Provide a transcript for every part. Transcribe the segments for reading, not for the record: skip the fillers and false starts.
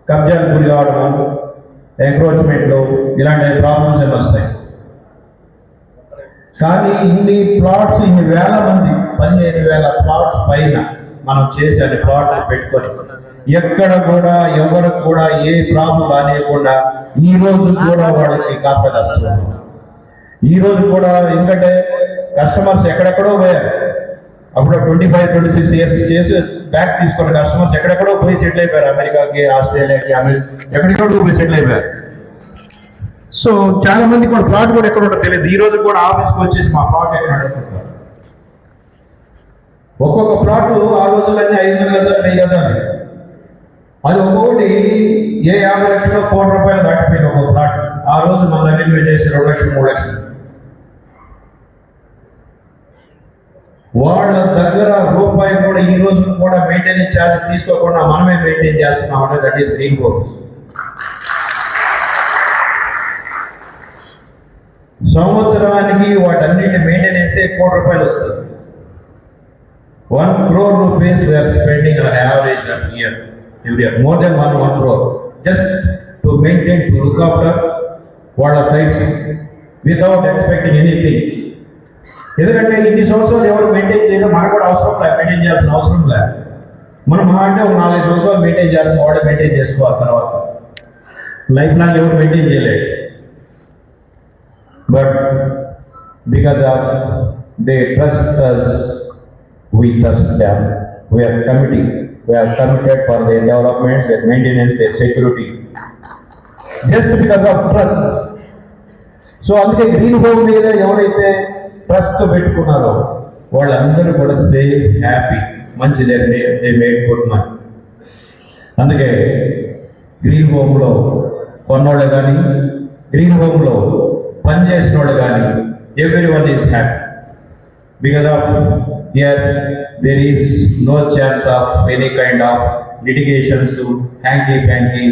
కబ్జాలు గురి కావడం, ఎంక్రోచ్మెంట్లు, ఇలాంటి ప్రాబ్లమ్స్ ఏమి వస్తాయి. కానీ ఇన్ని ప్లాట్స్, ఇన్ని వేల మంది, 15,000 ప్లాట్స్ పైన మనం చేసి అన్ని ప్లాట్లు పెట్టుకొని ఎక్కడ కూడా ఎవరికి కూడా ఏ ప్రాబ్లం రానియకుండా ఈ రోజు కూడా వాళ్ళకి కాపాడేస్తున్నాం. ఈ రోజు కూడా ఎందుకంటే కస్టమర్స్ ఎక్కడెక్కడో పోయారు. అప్పుడు 25-26 ఇయర్స్ చేసి బ్యాక్ తీసుకున్న కస్టమర్స్ ఎక్కడెక్కడో పోయి సెటిల్ అయిపోయారు. అమెరికాకి, ఆస్ట్రేలియాకి, ఎక్కడికో పోయి సెటిల్ అయిపోయారు. సో చాలా మంది కూడా ప్లాట్ కూడా ఎక్కడ ఉంటుందో తెలియదు. ఈ రోజు కూడా ఆఫీస్కి వచ్చేసి మా ప్లాట్ ఎక్కడ అడుగుతుంటారు. ఒక్కొక్క ప్లాట్ ఆ రోజులన్నీ 500 గజాలు, 1000 గజాలు. అది ఒక్కొక్కటి ఏ 50 లక్షలు, ₹1,00,00,000 దాటిపోయింది ఒక్కొక్క ప్లాట్. ఆ రోజు మన దగ్గర మీరు చేసి 2 లక్షలు, 3 లక్షలు. వాళ్ళ దగ్గర రూపాయి కూడా ఈ రోజు కూడా మెయింటెనెన్స్ ఛార్జ్ తీసుకోకుండా మనమే మెయింటైన్ చేస్తున్నాం అంటే దట్ ఈస్ గ్రీన్ హోమ్స్. సంవత్సరానికి వాటన్నిటి మెయింటెనెన్సే ₹1,00,00,000 వస్తుంది. 1 crore rupees we are spending on average every year, more than 1 crore just to maintain, to look after వాళ్ళ sites without expecting anything. ఎందుకంటే ఇన్ని సంవత్సరాలు ఎవరు మెయింటైన్ చేయడం మనకు కూడా అవసరం లేదు, మెయింటైన్ చేయాల్సిన అవసరం లేదు. మనం మా అంటే ఒక 4-5 సంవత్సరాలు మెయింటైన్ చేస్తాం, వాడే మెయింటైన్ చేసుకోవాలి. తర్వాత లైఫ్ లాంగ్ ఎవరు మెయింటైన్ చేయలేడు. But because of they trust us, we trust them. We are committed for their development, their maintenance, their security, just because of trust. So అందుకే గ్రీన్ హోమ్ మీద ఎవరైతే trust పెట్టుకున్నారో వాళ్ళందరూ కూడా సేఫ్, హ్యాపీ, మంచి they made good money. అందుకే green హోమ్లో కొన్నోళ్ళు కానీ, గ్రీన్ హోమ్లో పనిచేసిన వాళ్ళు కానీ, everyone is happy because of here there is no chance of any kind of litigations, hanky-panky,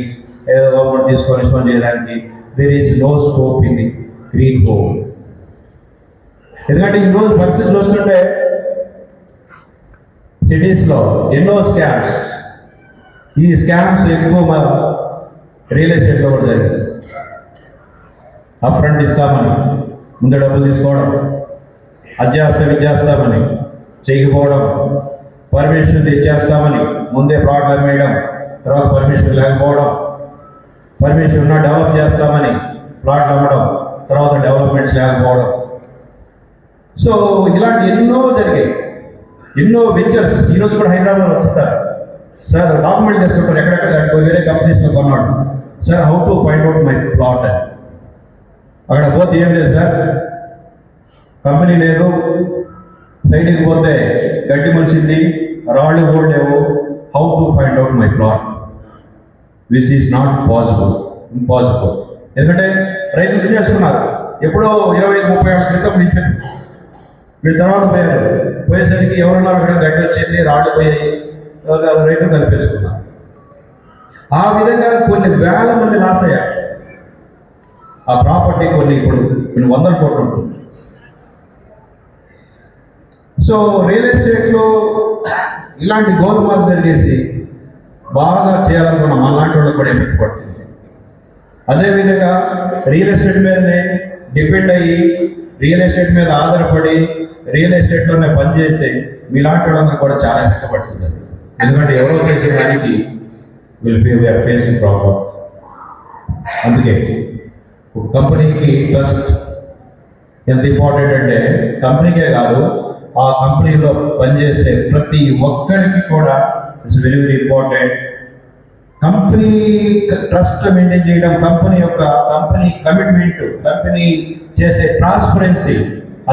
ఏదో గవర్నమెంట్ తీసుకొని రెస్పాండ్ చేయడానికి. there is no scope in the green home. ఎందుకంటే ఈరోజు పరిస్థితి చూస్తుంటే సిటీస్లో ఎన్నో స్కామ్స్, ఈ స్కామ్స్ ఎక్కువ మా రియల్ ఎస్టేట్లో కూడా జరిగింది. అప్ ఫ్రంట్ ఇస్తామని ముందు డబ్బులు తీసుకోవడం, అది చేస్తాం ఇది చేస్తామని చేయకపోవడం, పర్మిషన్ ఇచ్చేస్తామని ముందే ప్లాట్లు అమ్మేయడం, తర్వాత పర్మిషన్ లేకపోవడం, పర్మిషన్ ఉన్నా డెవలప్ చేస్తామని ప్లాట్లు అమ్మడం, తర్వాత డెవలప్మెంట్స్ లేకపోవడం. సో ఇలాంటి ఎన్నో జరిగాయి, ఎన్నో వెంచర్స్. ఈరోజు కూడా హైదరాబాద్ వస్తుంటారు సార్, డాక్యుమెంట్ చేస్తుంటారు ఎక్కడెక్కడ వేరే కంపెనీస్లో కొన్నాడు sir, how to find out my plot అని. అక్కడ పోతే ఏం లేదు సార్, కంపెనీ లేదు, సైడ్కి పోతే గడ్డి మొలిచింది, రాళ్ళు కూడా లేవు, how to find out my plot, which is not possible, impossible. ఎందుకంటే రైతులు తినేసుకున్నారు. ఎప్పుడో 25-30 ఏళ్ళ క్రితం ఇచ్చారు, వీళ్ళ తర్వాత పోయేసరికి ఎవరున్నారు అక్కడ, గడ్డి వచ్చింది, రాళ్ళు పోయాయి, రైతులు కలిపేసుకున్నారు. ఆ విధంగా కొన్ని వేల మంది లాస్ అయ్యారు. ఆ ప్రాపర్టీ ఇప్పుడు కొన్ని 100 కోట్లు ఉంటుంది. సో రియల్ ఎస్టేట్లో ఇలాంటి గోల్మాల్ జరిగేసి బాగా చేయాలనుకున్న మనలాంటి వాళ్ళకి కూడా ఎఫెక్ట్ పడుతుంది. అదేవిధంగా రియల్ ఎస్టేట్ మీదనే డిపెండ్ అయ్యి, రియల్ ఎస్టేట్ మీద ఆధారపడి, రియల్ ఎస్టేట్లోనే పనిచేసి మీలాంటి వాళ్ళందరూ కూడా చాలా ఇష్టపడుతుంది. ఎందుకంటే ఎవరో చేసే దానికి వీఆర్ ఫేసింగ్ ప్రాబ్లమ్. అందుకే కంపెనీకి ట్రస్ట్ ఎంత ఇంపార్టెంట్ అంటే, కంపెనీకే కాదు, ఆ కంపెనీలో పనిచేసే ప్రతి ఒక్కరికి కూడా it's very very important. Company trust maintain చేయడం, కంపెనీ కమిట్మెంట్, కంపెనీ చేసే ట్రాన్స్పరెన్సీ,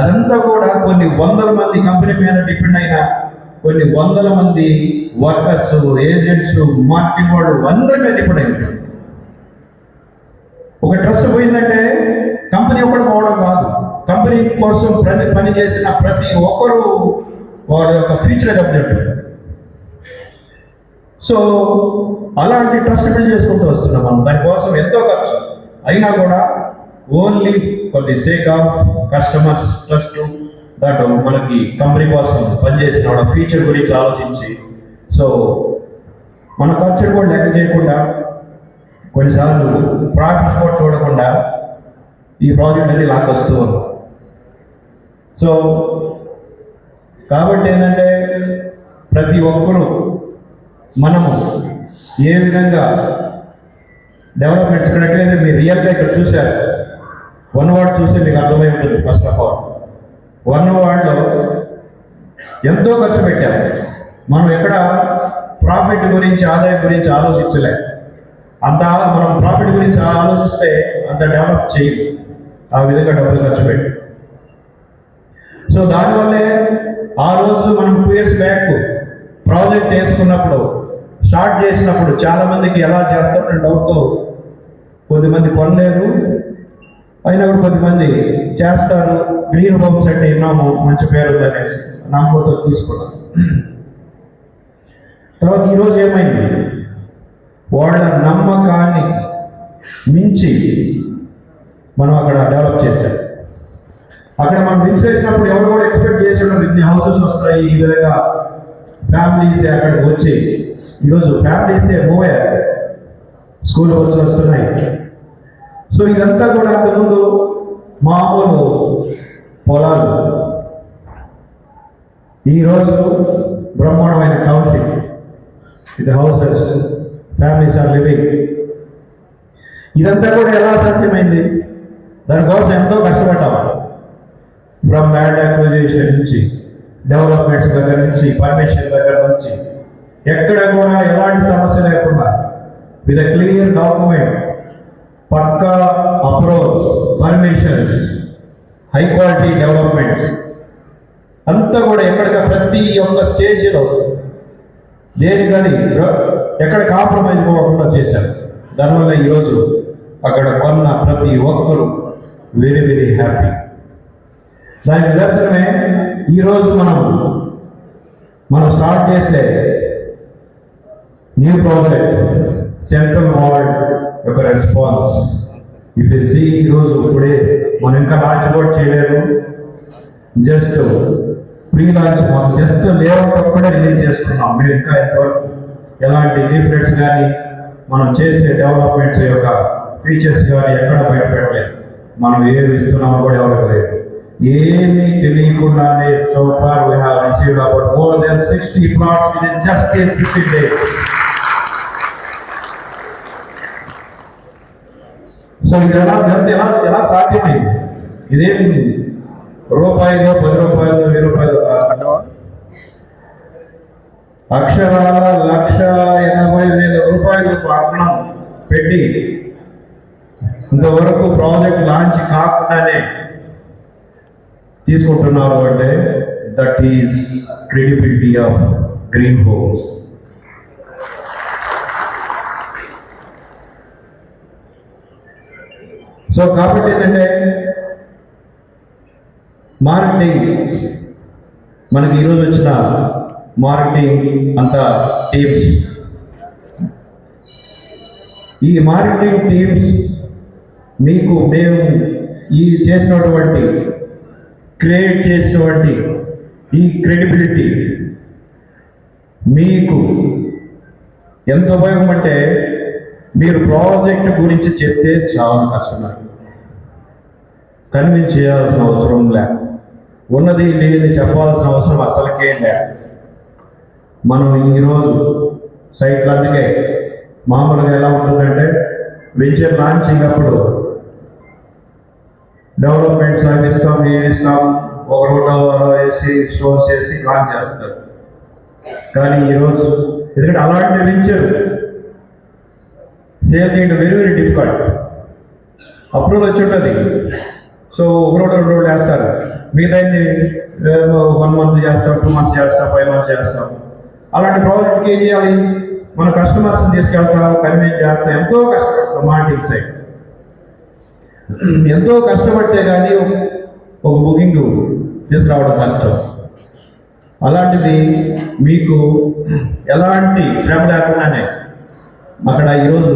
అదంతా కూడా కొన్ని 100 మంది కంపెనీ మీద డిపెండ్ అయిన కొన్ని 100 మంది వర్కర్స్, ఏజెంట్స్, మార్కెటింగ్ వాళ్ళు అందరి మీద డిపెండ్ అయి ఉంటారు. ఒక ట్రస్ట్ పోయిందంటే కంపెనీ ఒక్కడు పోవడం కాదు, కంపెనీ కోసం పని చేసిన ప్రతి ఒక్కరూ వాళ్ళ యొక్క ఫ్యూచర్ దెబ్బతింటారు. సో అలాంటి ట్రస్ట్ బిల్డ్ చేసుకుంటూ వస్తున్నాం మనం. దానికోసం ఎంతో ఖర్చు అయినా కూడా only for the sake of customers trust, that మనకి కంపెనీ కోసం పనిచేసిన వాళ్ళ ఫ్యూచర్ గురించి ఆలోచించి, సో మన ఖర్చులు కూడా లెక్క చేయకుండా కొన్నిసార్లు ప్రాఫిట్స్ కూడా చూడకుండా ఈ ప్రాజెక్ట్ అనేది లాక్కొస్తూ ఉన్నాం. సో కాబట్టి ఏంటంటే ప్రతి ఒక్కరూ మనము ఏ విధంగా డెవలప్మెంట్స్ ఇక్కడైతే మీరు రియల్గా ఇక్కడ చూశారు. వన్ వార్డ్ చూస్తే మీకు అర్థమై ఉంటుంది. ఫస్ట్ ఆఫ్ ఆల్ వన్ వార్డ్లో ఎంతో ఖర్చు పెట్టాము. మనం ఎక్కడ ప్రాఫిట్ గురించి ఆదాయం గురించి ఆలోచించలే. మనం ప్రాఫిట్ గురించి ఆలోచిస్తే అంత డెవలప్ చేయాలి. ఆ విధంగా డబ్బులు ఖర్చు పెట్టి సో దానివల్లే ఆ రోజు మనం 2 years బ్యాక్ ప్రాజెక్ట్ వేసుకున్నప్పుడు స్టార్ట్ చేసినప్పుడు చాలామందికి ఎలా చేస్తారని డౌట్తో కొద్దిమంది కొనలేదు. అయినా కూడా కొద్దిమంది చేస్తారు. గ్రీన్ హోమ్స్ అంటే విన్నాము, మంచి పేరు ఉందనేసి నమ్మకంతో తీసుకున్నాం. తర్వాత ఈరోజు ఏమైంది, వాళ్ళ నమ్మకాన్ని మించి మనం అక్కడ డెవలప్ చేశాం. అక్కడ మనం బిల్స్ వేసినప్పుడు ఎవరు కూడా ఎక్స్పెక్ట్ చేసి ఉండదు ఇన్ని హౌసెస్ వస్తాయి, ఈ విధంగా ఫ్యామిలీసే అక్కడికి వచ్చి. ఈరోజు ఫ్యామిలీసే మూవ్ అయ్యారు, స్కూల్ బస్సులు వస్తున్నాయి. సో ఇదంతా కూడా అంతకుముందు మామూలు పొలాలు. ఈరోజు బ్రహ్మాండమైన township with houses, families are living. ఇదంతా కూడా ఎలా సాధ్యమైంది? దానికోసం ఎంతో కష్టపడ్డాము. ఫ్రమ్ ల్యాండ్ అక్విజిషన్ నుంచి, డెవలప్మెంట్స్ దగ్గర నుంచి, పర్మిషన్ దగ్గర నుంచి, ఎక్కడ కూడా ఎలాంటి సమస్య లేకుండా విత్ ఎ క్లియర్ డాక్యుమెంట్, పక్కా approach, permissions, high quality developments అంతా కూడా ఎక్కడిక ప్రతి ఒక్క స్టేజ్లో దేనికది ఎక్కడ కాంప్రమైజ్ పోకుండా చేశారు. దానివల్ల ఈరోజు అక్కడ కొన్న ప్రతి ఒక్కరు వెరీ వెరీ హ్యాపీ. దానికి నిదర్శనమే ఈరోజు మనం స్టార్ట్ చేసే న్యూ ప్రాజెక్ట్ సెంట్రల్ వార్డ్ యొక్క రెస్పాన్స్. ఇఫ్ యు సీ ఈరోజు ఇప్పుడే మనం ఇంకా లాంచ్ కూడా చేయలేదు. జస్ట్ ప్రీ లాంచ్ మనం జస్ట్ లేఅవుట్ ఒక్కడే రిలీజ్ చేసుకున్నాం. మేము ఇంకా ఎంతవరకు ఎలాంటి లీఫ్లెట్స్ కానీ మనం చేసే డెవలప్మెంట్స్ యొక్క ఫీచర్స్ కానీ ఎక్కడ బయటపెట్టలేదు. మనం ఏమి ఇస్తున్నామో కూడా ఎవరికి లేదు. ఏమీ తెలియకుండానే so far we have received about more than 60 plots within just 15 days. So ఇది ఎలా సాధ్యమైంది? ఇదేం రూపాయలు, 10 రూపాయలు, 1000 రూపాయలు అక్షరాల 1,80,000 రూపాయలు అన్నం పెట్టి ఇంతవరకు ప్రాజెక్ట్ లాంచ్ కాకుండానే తీసుకుంటున్నారు అంటే that is credibility of green homes. So కాబట్టి ఏంటంటే మార్కెటింగ్ మనకి ఈరోజు వచ్చిన మార్కెటింగ్ అంతా టీమ్స్, ఈ మార్కెటింగ్ టీమ్స్ మీకు మేము ఈ చేసినటువంటి క్రియేట్ చేసినటువంటి ఈ క్రెడిబిలిటీ మీకు ఎంత ఉపయోగమంటే మీరు ప్రాజెక్ట్ గురించి చెప్తే చాలా కష్టమే, కన్విన్స్ చేయాల్సిన అవసరం లే, ఉన్నది లేని చెప్పాల్సిన అవసరం అసలుకే లే. మనం ఈరోజు సైట్లు అందుకే మామూలుగా ఎలా ఉంటుందంటే వెంచర్ లాంచింగ్ అప్పుడు డెవలప్మెంట్స్ అవి ఇస్తాం, ఏమి ఇస్తాం, ఒక రోడ్డు వేసి స్టోర్స్ వేసి లాంచ్ చేస్తారు. కానీ ఈరోజు ఎందుకంటే అలాంటి వెంచర్ సేల్ చేయడం వెరీ వెరీ డిఫికల్ట్. అప్రూవల్ వచ్చి ఉంటుంది. సో ఒక రోడ్డు 2 రోడ్లు వేస్తారు, మిగతా 1 month చేస్తాం, 2 months చేస్తాం, 5 months చేస్తాం. అలాంటి ప్రాజెక్ట్కి ఏం చేయాలి? మన కస్టమర్స్ని తీసుకెళ్తాం, కన్విన్స్ చేస్తాం, ఎంతో కష్టపడతాం. మార్కెటింగ్ సైడ్ ఎంతో కష్టపడితే కానీ ఒక బుకింగ్ తీసుకురావడం కష్టం. అలాంటిది మీకు ఎలాంటి శ్రమ లేకుండానే అక్కడ ఈరోజు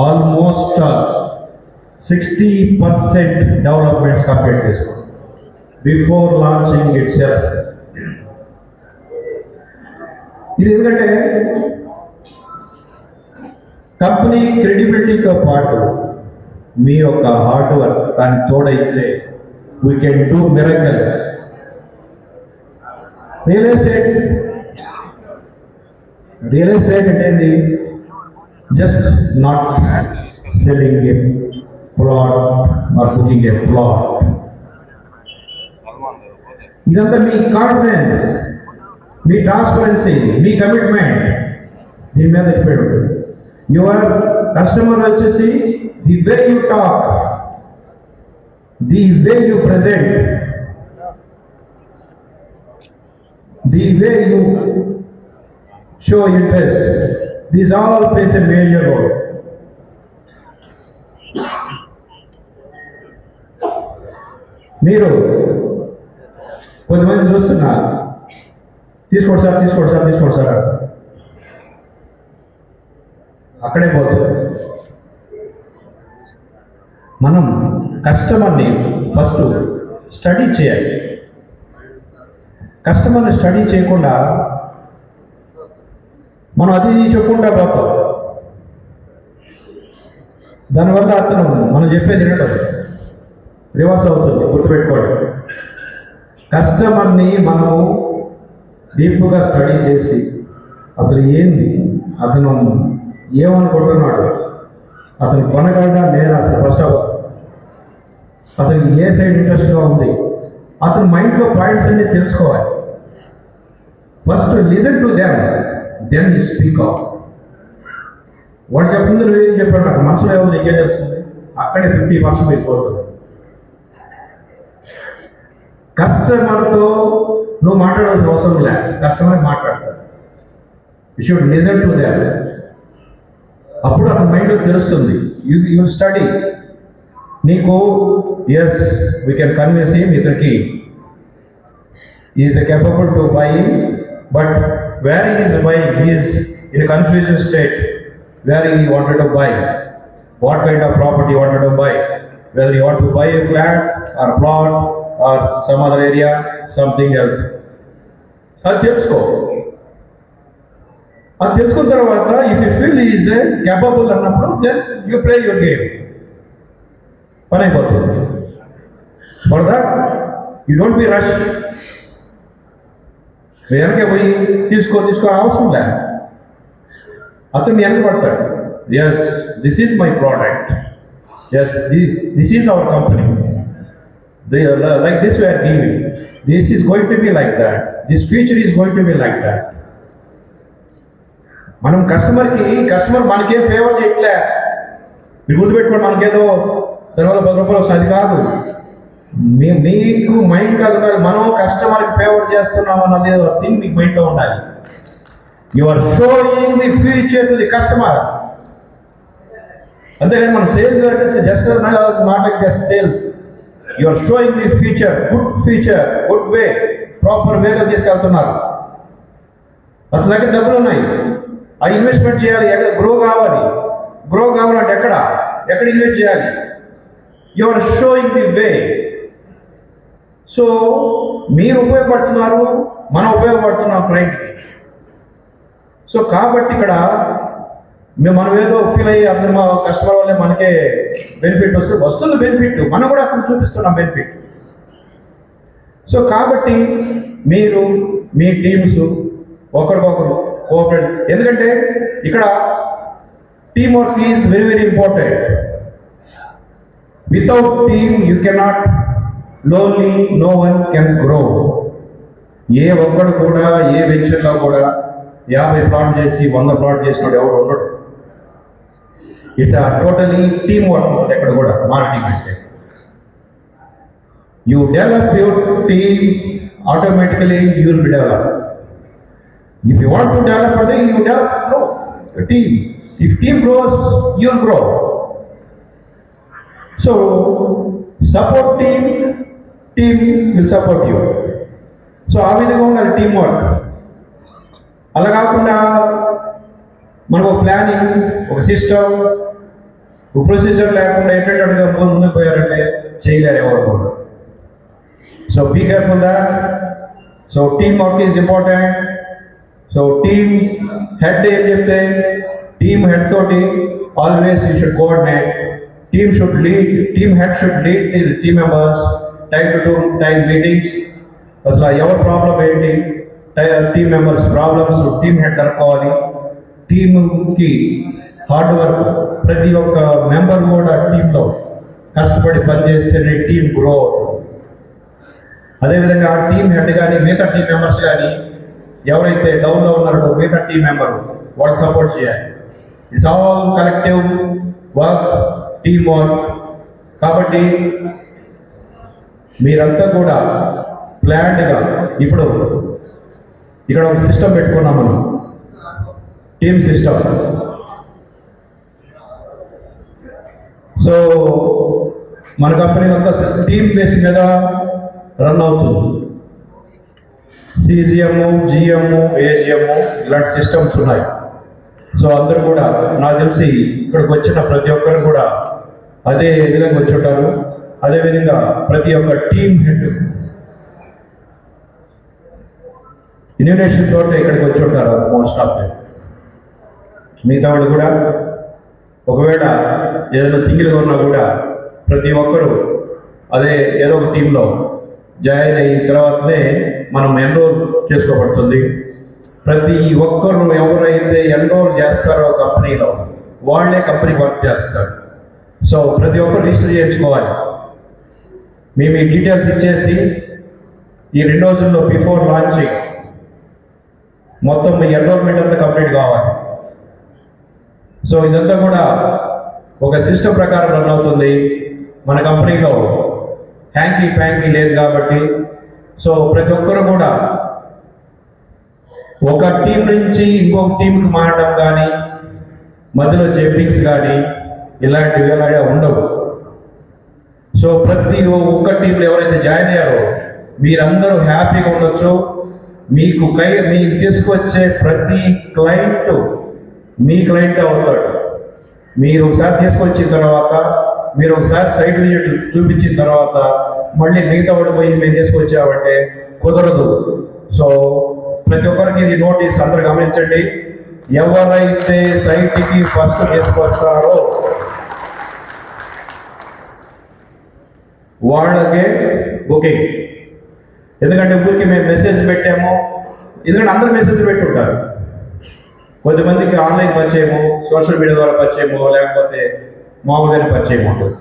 ఆల్మోస్ట్ 60% డెవలప్మెంట్స్ కంప్లీట్ చేసుకోండి బిఫోర్ లాంచింగ్ ఇట్ సెల్ఫ్. ఇది ఎందుకంటే కంపెనీ క్రెడిబిలిటీతో పాటు మీ యొక్క హార్డ్ వర్క్ దానికి తోడైతే we can do miracles. Real estate అంటే ఏంది? Just not selling a plot or booking a plot. ఇదంతా మీ కాన్ఫిడెన్స్, మీ ట్రాన్స్పరెన్సీ, మీ కమిట్మెంట్ దీని మీద డిపెండ్ ఉంటుంది. యువర్ కస్టమర్ వచ్చేసి the way you talk, the way you present, the way you show interest, these all plays a major role. మీరు కొంతమంది చూస్తున్నారు, తీసుకోండి సార్ అక్కడే పోతుంది. మనం కస్టమర్ని ఫస్ట్ స్టడీ చేయాలి. కస్టమర్ని స్టడీ చేయకుండా మనం అది చెప్పుకుంటా పోతాం. దానివల్ల అతను మనం చెప్పేది వినడం రివర్స్ అవుతుంది. గుర్తుపెట్టుకోండి, కస్టమర్ని మనము డీప్గా స్టడీ చేసి అసలు ఏంది, అతను ఏమనుకుంటున్నాడు, అతను కొనగలడా లేదా, అసలు ఫస్ట్ ఆఫ్ ఆల్ అతనికి ఏ సైడ్ ఇంట్రెస్ట్గా ఉంది, అతని మైండ్లో పాయింట్స్ అన్ని తెలుసుకోవాలి. First listen to them, then you speak of. వాడు చెప్తుంది నువ్వేం చెప్పాడు, నాకు మనసులో ఏమో నీకేం తెలుస్తుంది, అక్కడే 50% అయిపోతుంది. కస్టమర్తో నువ్వు మాట్లాడాల్సిన అవసరం లే, కస్టమర్ మాట్లాడతాడు. You should listen to them. అప్పుడు అతని మైండ్లో తెలుస్తుంది. You study. నీకు as we can convince him, ఇతనికి is capable to buying, but where he is buying, he is in a confusion state. Where he wanted to buy, what kind of property he wanted to buy, whether he want to buy a flat or plot or some other area, something else. అది తెలుసుకున్న తర్వాత if you feel is capable అన్నప్పుడు then you play your game. పని అయిపోతుంది. For that you don't be rush. వెనకే పోయి తీసుకో అవసరం లే. అతను వెనక పడతాడు. Yes, this is my product, yes this is our company, like this we're giving, this is going to be like that, this future is going to be like that. మనం customer మనకేం ఫేవర్ చేయట్లే. మీరు గుర్తుపెట్టుకోండి, మనకేదో దానివల్ల 10 రూపాయలు వస్తుంది, అది కాదు. మీకు మైండ్ కాదు ఉండాలి, మనం కస్టమర్కి ఫేవర్ చేస్తున్నాం అన్నది థింగ్ మీకు మైండ్లో ఉండాలి. You are showing the future to the customer. అంతేగాని మనం సేల్స్ అంటే just not like just sales. You are showing the future, good way, proper వేలో తీసుకెళ్తున్నారు. అతని దగ్గర డబ్బులు ఉన్నాయి, ఆ ఇన్వెస్ట్మెంట్ చేయాలి, గ్రో కావాలంటే ఎక్కడ ఇన్వెస్ట్ చేయాలి? You are showing the way. So మీరు ఉపయోగపడుతున్నారు, మనం ఉపయోగపడుతున్నాం క్లయింట్కి. సో కాబట్టి ఇక్కడ మనం ఏదో ఫీల్ అయ్యి అతను మా కస్టమర్ వల్లే మనకే బెనిఫిట్ వస్తుంది బెనిఫిట్, మనం కూడా అతను చూపిస్తున్నాం బెనిఫిట్. సో కాబట్టి మీరు మీ టీమ్స్ ఒకరికొకరు కోఆపరేట్, ఎందుకంటే ఇక్కడ team work is very very important. Without team you cannot, lonely no one can grow. ఏ ఒక్కడు కూడా ఏ వెంచర్లో కూడా 50 ప్లాట్ చేసి 100 ప్లాట్ చేసినాడు ఎవడు ఉండడు. It's totally team work. ఎక్కడ కూడా మార్కెటింగ్ అంటే you develop your team, automatically you will be develop. If you want to develop అంటే you develop team. If team grows you will grow. So support team will support you. So ఆ విధంగా ఉండాలి team work. అలా కాకుండా మనకు ఒక planning, ఒక system, ఒక ప్రొసీజర్ లేకుండా ఎట్టేటట్టుగా ముందుకు పోయారంటే చేయలేరు ఎవరు కూడా. So be careful that. So team work is important. So team head ఏం చెప్తే టీమ్ హెడ్ తోటి always you should coordinate. Team head should lead the team members time to time meetings. అసలు ఎవరి ప్రాబ్లం ఏంటి, team members problems team head కనుక్కోవాలి. టీమ్కి hard work, ప్రతి ఒక్క మెంబర్ కూడా టీంలో కష్టపడి పనిచేస్తేనే టీం గ్రో అవుతుంది. అదేవిధంగా టీమ్ హెడ్ కానీ మిగతా టీం మెంబర్స్ కానీ ఎవరైతే డౌన్లో ఉన్నారో మిగతా టీం మెంబర్ వాళ్ళకి సపోర్ట్ చేయాలి. It's all collective work, team work. కాబట్టి మీరంతా కూడా ప్లాన్డ్గా ఇప్పుడు ఇక్కడ ఒక సిస్టమ్ పెట్టుకున్నాం మనం, టీమ్ సిస్టమ్. సో మన కంపెనీ అంతా టీమ్ బేస్ మీద రన్ అవుతుంది. CGM, GM, AGM ఇలాంటి సిస్టమ్స్ ఉన్నాయి. సో అందరూ కూడా నాకు తెలిసి ఇక్కడికి వచ్చిన ప్రతి ఒక్కరు కూడా అదే విధంగా వచ్చి ఉంటారు. అదేవిధంగా ప్రతి ఒక్క టీమ్ హెడ్ ఇన్విటేషన్ తోటి ఇక్కడికి వచ్చి ఉంటారు మోస్ట్ ఆఫ్ దెమ్. మిగతా వాళ్ళు కూడా ఒకవేళ ఏదైనా సింగిల్గా ఉన్నా కూడా ప్రతి ఒక్కరూ అదే ఏదో ఒక టీంలో జాయిన్ అయిన తర్వాతనే మనం ఎన్రోల్ చేసుకోబడుతుంది. ప్రతి ఒక్కరు ఎవరైతే ఎన్రోల్ చేస్తారో కంపెనీలో వాళ్ళే కంపెనీకి వర్క్ చేస్తారు. సో ప్రతి ఒక్కరు రిజిస్టర్ చేయించుకోవాలి. మేము ఈ డీటెయిల్స్ ఇచ్చేసి ఈ 2 రోజుల్లో బిఫోర్ లాంచింగ్ మొత్తం మీ ఎన్రోల్మెంట్ అంతా కంప్లీట్ కావాలి. సో ఇదంతా కూడా ఒక సిస్టమ్ ప్రకారం రన్ అవుతుంది. మన కంపెనీలో హ్యాంకీ లేదు కాబట్టి సో ప్రతి ఒక్కరు కూడా ఒక టీం నుంచి ఇంకొక టీంకి మారడం కానీ మధ్యలో జంపింగ్స్ కానీ ఇలాంటివి ఉండవు. సో ప్రతి ఒక్క టీంలో ఎవరైతే జాయిన్ అయ్యారో మీరందరూ హ్యాపీగా ఉండొచ్చు. మీకు తీసుకొచ్చే ప్రతి క్లయింట్ మీ క్లయింట్ అవుతాడు. మీరు ఒకసారి తీసుకొచ్చిన తర్వాత, మీరు ఒకసారి సైట్ విజిట్ చూపించిన తర్వాత మళ్ళీ మిగతా వాడు పోయి మేము తీసుకొచ్చామంటే కుదరదు. సో ప్రతి ఒక్కరికి ఇది నోటీస్, అందరూ గమనించండి. ఎవరైతే సైట్కి ఫస్ట్ తీసుకొస్తారో వాళ్ళకే బుకింగ్. ఎందుకంటే ఊరికి మేము మెసేజ్ పెట్టాము, ఎందుకంటే అందరూ మెసేజ్ పెట్టుంటారు. కొంతమందికి ఆన్లైన్ పరిచయము, సోషల్ మీడియా ద్వారా పరిచయము, లేకపోతే మామూలుగానే పరిచయం ఉంటుంది.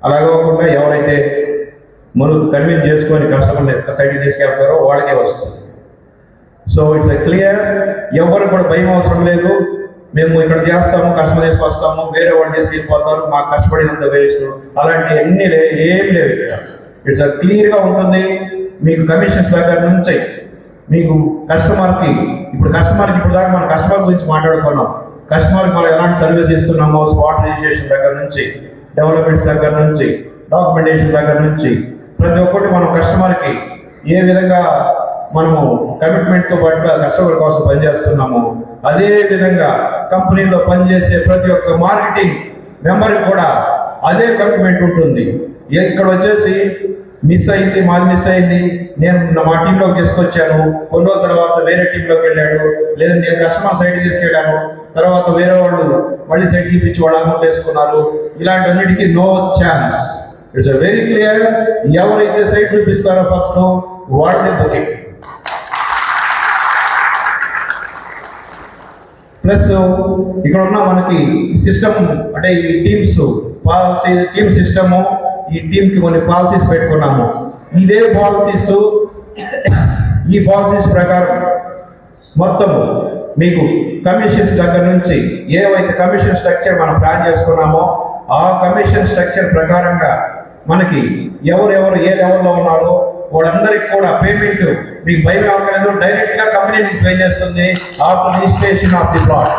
అలా కాకుండా ఎవరైతే మనం కన్విన్స్ చేసుకొని కస్టమర్ని సైట్కి తీసుకెళ్తారో వాళ్ళకే వస్తుంది. So it's clear. ఎవరు కూడా భయం అవసరం లేదు. మేము ఇక్కడ చేస్తాము, కస్టమర్ తీసుకొస్తాము, వేరే వాళ్ళు తీసుకెళ్ళిపోతారు, మాకు కష్టపడినంత వేస్ట్, అలాంటి అన్నీ ఏం లేవు ఇక్కడ. ఇట్స్ క్లియర్గా ఉంటుంది. మీకు కమిషన్స్ దగ్గర నుంచి మీకు కస్టమర్కి ఇప్పుడు దాకా మనం కస్టమర్ గురించి మాట్లాడుకున్నాం. కస్టమర్కి మనం ఎలాంటి సర్వీస్ ఇస్తున్నామో, స్పాట్ రిజిస్ట్రేషన్ దగ్గర నుంచి, డెవలప్మెంట్స్ దగ్గర నుంచి, డాక్యుమెంటేషన్ దగ్గర నుంచి ప్రతి ఒక్కటి మనం కస్టమర్కి ఏ విధంగా మనము కమిట్మెంట్తో పాటుగా కస్టమర్ కోసం పనిచేస్తున్నాము, అదే విధంగా కంపెనీలో పనిచేసే ప్రతి ఒక్క మార్కెటింగ్ మెంబర్కి కూడా అదే కమిట్మెంట్ ఉంటుంది. ఇక్కడ వచ్చేసి మాది మిస్ అయింది, నేను మా టీంలోకి తీసుకొచ్చాను, కొన్ని రోజుల తర్వాత వేరే టీంలోకి వెళ్ళాడు, లేదా నేను కస్టమర్ సైట్ తీసుకెళ్ళాను, తర్వాత వేరే వాళ్ళు మళ్ళీ సైట్ తీపించి వాళ్ళు అమౌంట్ వేసుకున్నారు, ఇలాంటి no chance. It's very clear. ఎవరైతే సైట్ చూపిస్తారో ఫస్ట్ వాళ్ళదే బుకింగ్. ప్లస్ ఇక్కడ ఉన్న మనకి సిస్టమ్ అంటే ఈ టీమ్స్ పాలసీ, టీమ్ సిస్టము, ఈ టీంకి కొన్ని పాలసీస్ పెట్టుకున్నాము. ఇదే పాలసీస్, ఈ పాలసీస్ ప్రకారం మొత్తం మీకు కమిషన్స్ దగ్గర నుంచి ఏవైతే కమిషన్ స్ట్రక్చర్ మనం ప్లాన్ చేసుకున్నామో ఆ కమిషన్ స్ట్రక్చర్ ప్రకారంగా మనకి ఎవరెవరు ఏ లెవెల్లో ఉన్నారో వాళ్ళందరికీ కూడా పేమెంట్ మీకు భయం అవ్వలేదు, డైరెక్ట్గా కంపెనీ మీకు పే చేస్తుంది after registration of the plot.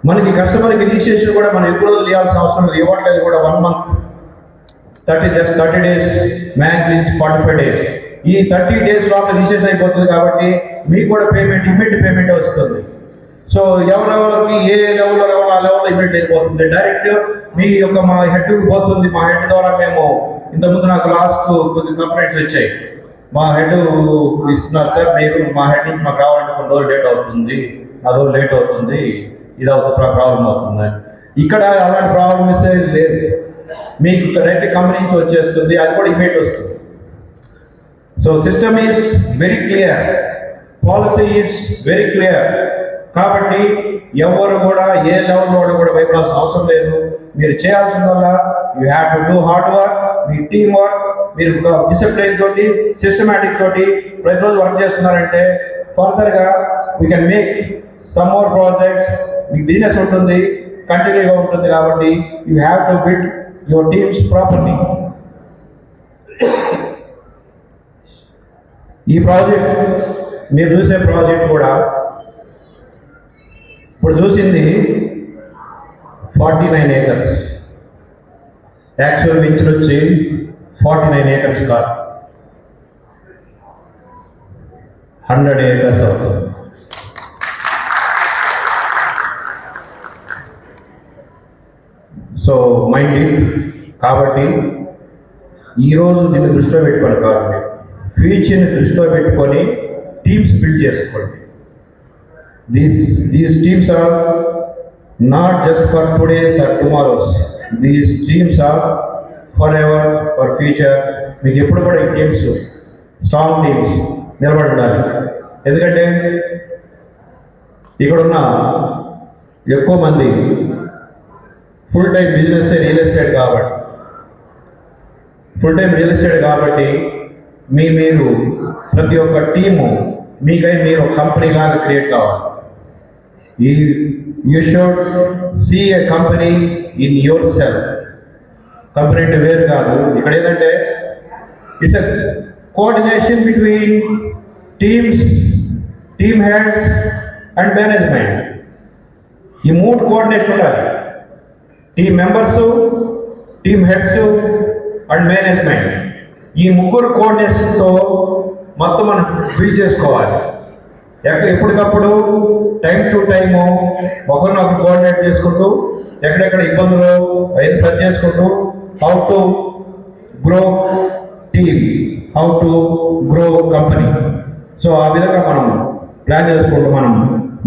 మనకి కస్టమర్కి రిజిస్ట్రేషన్ కూడా మనం ఎక్కువ రోజులు ఇవ్వాల్సిన అవసరం లేదు, ఇవ్వట్లేదు కూడా. 1 month, 30 days, మ్యాక్స్ 45 days. ఈ 30 days లోపల రిజిస్ట్రేషన్ అయిపోతుంది కాబట్టి మీకు కూడా పేమెంట్ ఇమ్మీడియట్ పేమెంట్ వస్తుంది. సో ఎవరెవరికి ఏ లెవెల్లో ఆ లెవెల్లో ఇమ్మీడియట్ అయిపోతుంది. డైరెక్ట్ మీ యొక్క మా హెడ్కి పోతుంది. మా హెడ్ ద్వారా మేము ఇంతకుముందు నాకు లాస్ట్ కొద్ది కంప్లైంట్స్ వచ్చాయి. మా హెడ్ ఇస్తున్నారు సార్, మీరు మా హెడ్ నుంచి మాకు రావాలంటే కొన్ని రోజులు లేట్ అవుతుంది, ఆ రోజు లేట్ అవుతుంది, ఇది అవుతుంది, ప్రాబ్లం అవుతుంది. ఇక్కడ అలాంటి ప్రాబ్లమ్ లేదు, మీకు డైరెక్ట్ కంపెనీ నుంచి వచ్చేస్తుంది, అది కూడా ఇమీడియట్ వస్తుంది. So system is very clear, policy is very clear. కాబట్టి ఎవరు కూడా ఏ లెవెల్లో కూడా భయపడాల్సిన అవసరం లేదు. మీరు చేయాల్సిందల్లా you have to do hard work, me team work, మీరు డిసిప్లిన్ తోటి సిస్టమేటిక్ తోటి ప్రతిరోజు వర్క్ చేస్తున్నారంటే ఫర్దర్గా we can make some more projects. మీకు బిజినెస్ ఉంటుంది, కంటిన్యూగా ఉంటుంది. కాబట్టి you have to build your teams properly. ఈ ప్రాజెక్ట్ మీరు చూసే ప్రాజెక్ట్ కూడా ఇప్పుడు చూసింది 49 acres. యాక్చువల్ వెంచర్ వచ్చి 49 acres కాదు, 100 acres అవుతుంది. So mind it. కాబట్టి ఈరోజు దీన్ని దృష్టిలో పెట్టుకొని కాదు, మీరు ఫ్యూచర్ని దృష్టిలో పెట్టుకొని టీమ్స్ బిల్డ్ చేసుకోండి. These teams are not just for today's or tomorrow's. These teams are forever, for future. మీకు ఎప్పుడు కూడా ఈ టీమ్స్ స్ట్రాంగ్ టీమ్స్ నిలబడి ఉండాలి. ఎందుకంటే ఇక్కడున్న ఎక్కువ మంది full time business real estate కాబట్టి మీరు ప్రతి ఒక్క టీము మీకై మీరు ఒక కంపెనీ లాగా క్రియేట్ కావాలి. You should see a company in yourself. Company అంటే వేరు కాదు. ఇక్కడ ఏంటంటే it's a coordination between teams, team heads and management. ఈ 3 కోఆర్డినేషన్ ఉండాలి. Team members, team heads and management. ఈ 3 కోఆర్డినేషన్తో మొత్తం మనం బిల్డ్ చేసుకోవాలి. ఎప్పటికప్పుడు టైం టు టైము ఒకరినొకరు కోఆర్డినేట్ చేసుకుంటూ ఎక్కడెక్కడ ఇబ్బందులు అయినా సరి చేసుకుంటూ how to grow team, how to grow company. So ఆ విధంగా మనం ప్లాన్ చేసుకుంటూ మనం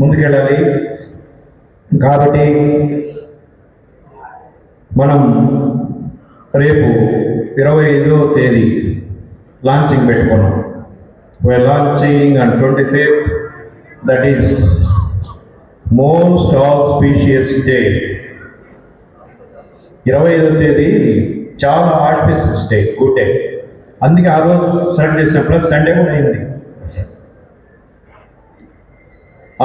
ముందుకెళ్ళాలి. కాబట్టి మనం రేపు 25వ తేదీ లాంచింగ్ పెట్టుకున్నాం. We're launching on 25th, that is most auspicious day. 25వ తేదీ చాలా ఆస్పిషియస్ డే, గుడ్ డే. అందుకే ఆ రోజు సెలెక్ట్ చేసిన, ప్లస్ సండే కూడా అయింది.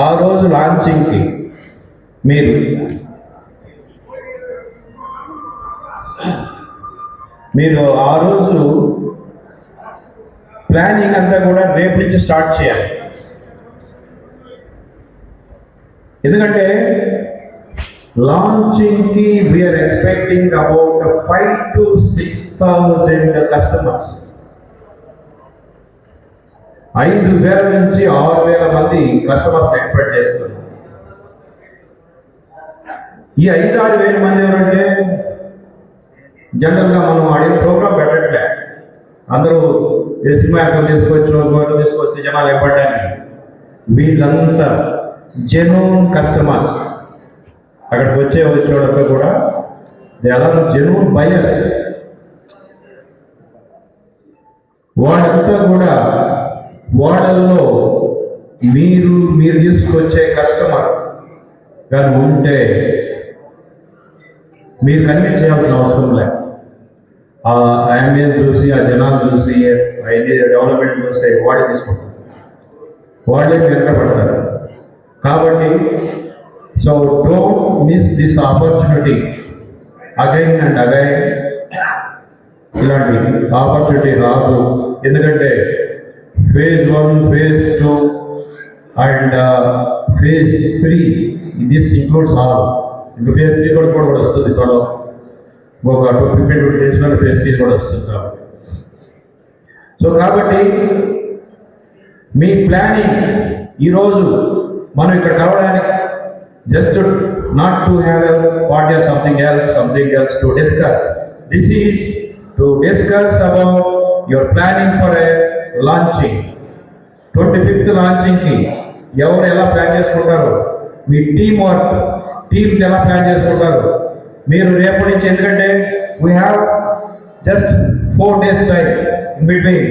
ఆ రోజు లాంచింగ్కి మీరు ఆ రోజు ప్లానింగ్ అంతా కూడా రేపు నుంచి స్టార్ట్ చేయాలి. ఎందుకంటే లాంచింగ్కి we're expecting about 5,000 to 6,000 customers. 5,000 నుంచి 6,000 మంది కస్టమర్స్ ఎక్స్పెక్ట్ చేస్తున్నారు. ఈ 5,000-6,000 మంది ఎవరంటే జనరల్గా మనం అడిగిన ప్రోగ్రామ్ పెట్టట్లే. అందరూ ఏ సినిమా యాక్టర్ తీసుకొస్తే జనాలు ఇవ్వడానికి. వీళ్ళంతా జెన్యూన్ కస్టమర్స్. అక్కడికి వచ్చేవాళ్ళంతా కూడా ఎలా జెన్యూన్ బయర్స్. వాళ్ళంతా కూడా వాళ్ళల్లో మీరు తీసుకొచ్చే కస్టమర్ కానీ ఉంటే మీరు కన్విన్స్ చేయాల్సిన అవసరం లేదు. ఆ అంబియన్స్ చూసి, ఆ జనాలు చూసి, అవన్నీ డెవలప్మెంట్ చూస్తే వాళ్ళే తీసుకుంటారు, వాళ్ళే వెనకబడతారు. కాబట్టి so don't miss this opportunity again and again. ఇలాంటి ఆపర్చునిటీ రాదు. ఎందుకంటే phase 1, phase 2 and phase 3 this includes all. ఇంకా phase 3 కూడా వస్తుంది త్వరలో. ఒక 15-20 డేస్లో phase 3 కూడా వస్తుంది. కాబట్టి మీ ప్లానింగ్ ఈరోజు మనం ఇక్కడ కలవడానికి just not to have a party or something else to discuss. This is to discuss about your planning for a launching. 25th లాంచింగ్కి ఎవరు ఎలా ప్లాన్ చేసుకుంటారు, మీ టీమ్స్ ఎలా ప్లాన్ చేసుకుంటారు మీరు రేపటి నుంచి? ఎందుకంటే we have just 4 days time in between.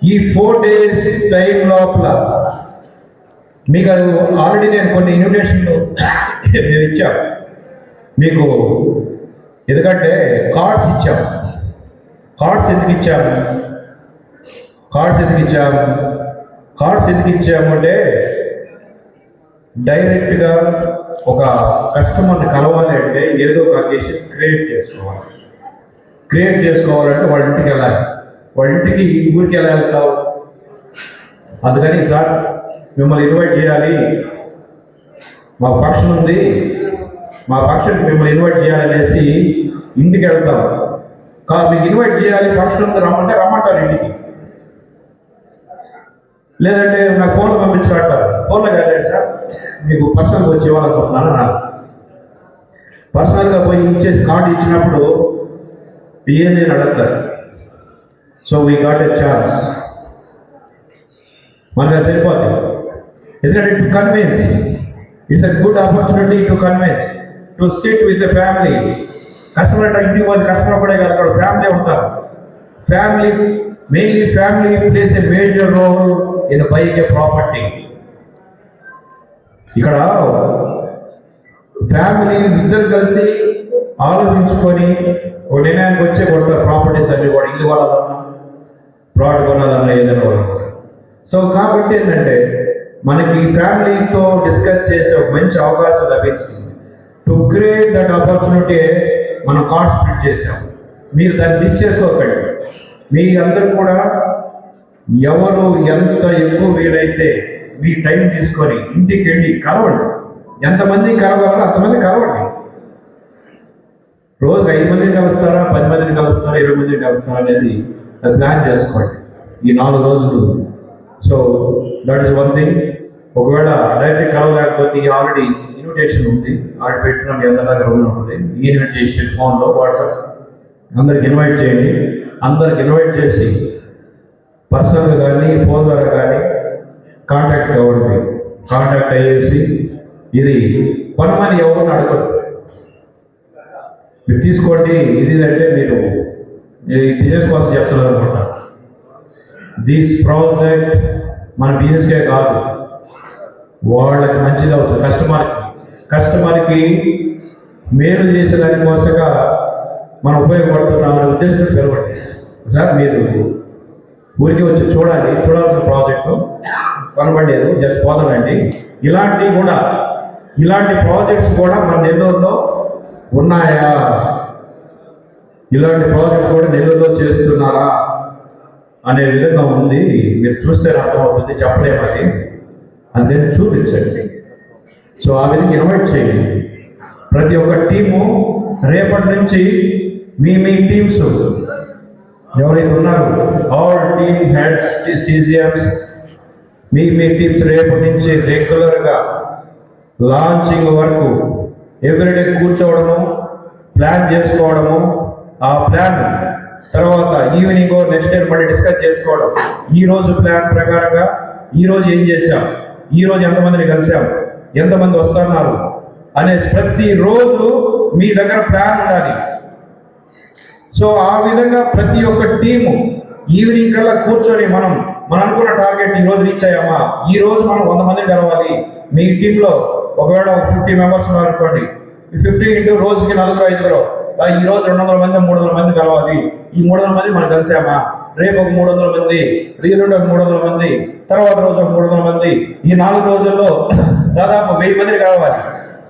ఈ 4 days టైం లోపల మీకు ఆల్రెడీ నేను కొన్ని ఇన్విటేషన్లు మేము ఇచ్చాం మీకు. ఎందుకంటే కార్డ్స్ ఇచ్చాం. కార్డ్స్ ఎందుకు ఇచ్చామంటే డైరెక్ట్గా ఒక కస్టమర్ని కలవాలి అంటే ఏదో ఒక అకేషన్ క్రియేట్ చేసుకోవాలంటే వాళ్ళ ఇంటికి వెళ్ళాలి. వాళ్ళ ఇంటికి ఊరికి ఎలా వెళ్తావు? అందుకని సార్ మిమ్మల్ని ఇన్వైట్ చేయాలి, మా ఫంక్షన్ ఉంది, మా ఫంక్షన్కి మిమ్మల్ని ఇన్వైట్ చేయాలనేసి ఇంటికి వెళ్తాం. మీకు ఇన్వైట్ చేయాలి, ఫంక్షన్ ఉంది రమ్మంటారు ఇంటికి. లేదంటే నాకు ఫోన్లో పంపించారంటారు. ఫోన్లో కాదు సార్, మీకు పర్సనల్గా వచ్చి ఇవ్వాలనుకుంటున్నాను. నాకు పర్సనల్గా పోయి ఇచ్చేసి కార్డు ఇచ్చినప్పుడు ఏంది అని అడుగుతారు. So we got a chance. మనకు అది సరిపోతుంది. ఎందుకంటే to convince, it's a good opportunity to convince, to sit with the family. Customer అంటే ఇంటికి పోతే కస్టమర్ కూడా కాదు, అక్కడ ఫ్యామిలీ ఉంటారు. Mainly family plays a major role in buying a property. ఇక్కడ ఫ్యామిలీ ఇద్దరు కలిసి ఆలోచించుకొని ఒక నిర్ణయానికి వచ్చే కొంటారు. ప్రాపర్టీస్ అన్ని కూడా ఇల్లు కొనాలన్నా, ప్లాట్ కొనాలన్నా, ఏదైనా కూడా. సో కాబట్టి ఏంటంటే మనకి ఫ్యామిలీతో డిస్కస్ చేసే ఒక మంచి అవకాశం లభించింది. టు క్రియేట్ దట్ ఆపర్చునిటీ మనం కార్డ్ స్ప్లిట్ చేసాం. మీరు దాన్ని మిస్ చేసుకోకండి. మీ అందరూ కూడా ఎవరు ఎంత ఎక్కువ వీలైతే మీ టైం తీసుకొని ఇంటికి వెళ్ళి కలవండి. ఎంతమంది కలవాలో అంతమంది కలవండి. రోజుకి 5 మందిని కలుస్తారా, 10 మందిని కలుస్తారా, 20 మందిని కలుస్తారా అనేది అది ప్లాన్ చేసుకోండి ఈ 4 రోజులు. So that is one thing. ఒకవేళ డైరెక్ట్ కలవలేకపోతే ఆల్రెడీ ఇన్విటేషన్ ఉంది, ఆల్రెడీ పెట్టిన మీ అందరి దగ్గర ఉంటుంది. ఈ ఇన్విటేషన్ ఫోన్లో వాట్సాప్ అందరికి ఇన్వైట్ చేయండి. అందరికి ఇన్వైట్ చేసి పర్సనల్గా కానీ ఫోన్ ద్వారా కానీ కాంటాక్ట్ అవ్వండి. కాంటాక్ట్ అయ్యేసి ఇది కొనమని ఎవరిని అడగదు, మీరు తీసుకోండి. ఇది అంటే మీరు బిజినెస్ కోసం చెప్తున్నారు అనుకుంటా. దిస్ ప్రాజెక్ట్ మన బిజినెస్కే కాదు, వాళ్ళకి మంచిది అవుతుంది. కస్టమర్కి మేలు చేసేదాని కోసంగా మనం ఉపయోగపడుతున్నామనే ఉద్దేశంతో పిలవండి. సార్ మీరు ఊరికి వచ్చి చూడాల్సిన ప్రాజెక్టు కనబడలేదు, జస్ట్ పోదానండి. ఇలాంటి ప్రాజెక్ట్స్ కూడా మన నెల్లూరులో ఉన్నాయా? ఇలాంటి ప్రాజెక్ట్స్ కూడా నెల్లూరులో చేస్తున్నారా అనే విధంగా ఉంది. మీరు చూస్తే అర్థమవుతుంది, చెప్పలేమని. అందుకని చూపించండి. సో ఆ విధంగా ఇన్వైట్ చేయండి. ప్రతి ఒక్క టీము రేపటి నుంచి మీ టీమ్స్ ఎవరైతే ఉన్నారో ఆల్ టీమ్ హెడ్స్, CCMs, మీ టీమ్స్ రేపటి నుంచి రెగ్యులర్గా లాంచింగ్ వరకు ఎవ్రీడే కూర్చోవడము, ప్లాన్ చేసుకోవడము, ఆ ప్లాన్ తర్వాత ఈవినింగ్ నెక్స్ట్ డే మళ్ళీ డిస్కస్ చేసుకోవడం. ఈరోజు ప్లాన్ ప్రకారంగా ఈరోజు ఏం చేశాం, ఈరోజు ఎంతమందిని కలిసాం, ఎంతమంది వస్తున్నారు అనేసి ప్రతిరోజు మీ దగ్గర ప్లాన్ ఉండాలి. సో ఆ విధంగా ప్రతి ఒక్క టీము ఈవినింగ్ కల్లా కూర్చొని మనం అనుకున్న టార్గెట్ ఈరోజు రీచ్ అయ్యామా, ఈరోజు మనం 100 మందిని కలవాలి. మీ టీంలో ఒకవేళ 50 మెంబర్స్ ఉన్నారనుకోండి, ఈ 50 ఇంటూ రోజుకి 4-5, ఈరోజు 200 మంది 300 మంది కలవాలి. ఈ 300 మంది మనం కలిసామా, రేపు ఒక 300 మంది, రీలుండి ఒక 300 మంది, తర్వాత రోజు ఒక 300 మంది, ఈ 4 రోజుల్లో దాదాపు 1000 మందిని కలవాలి.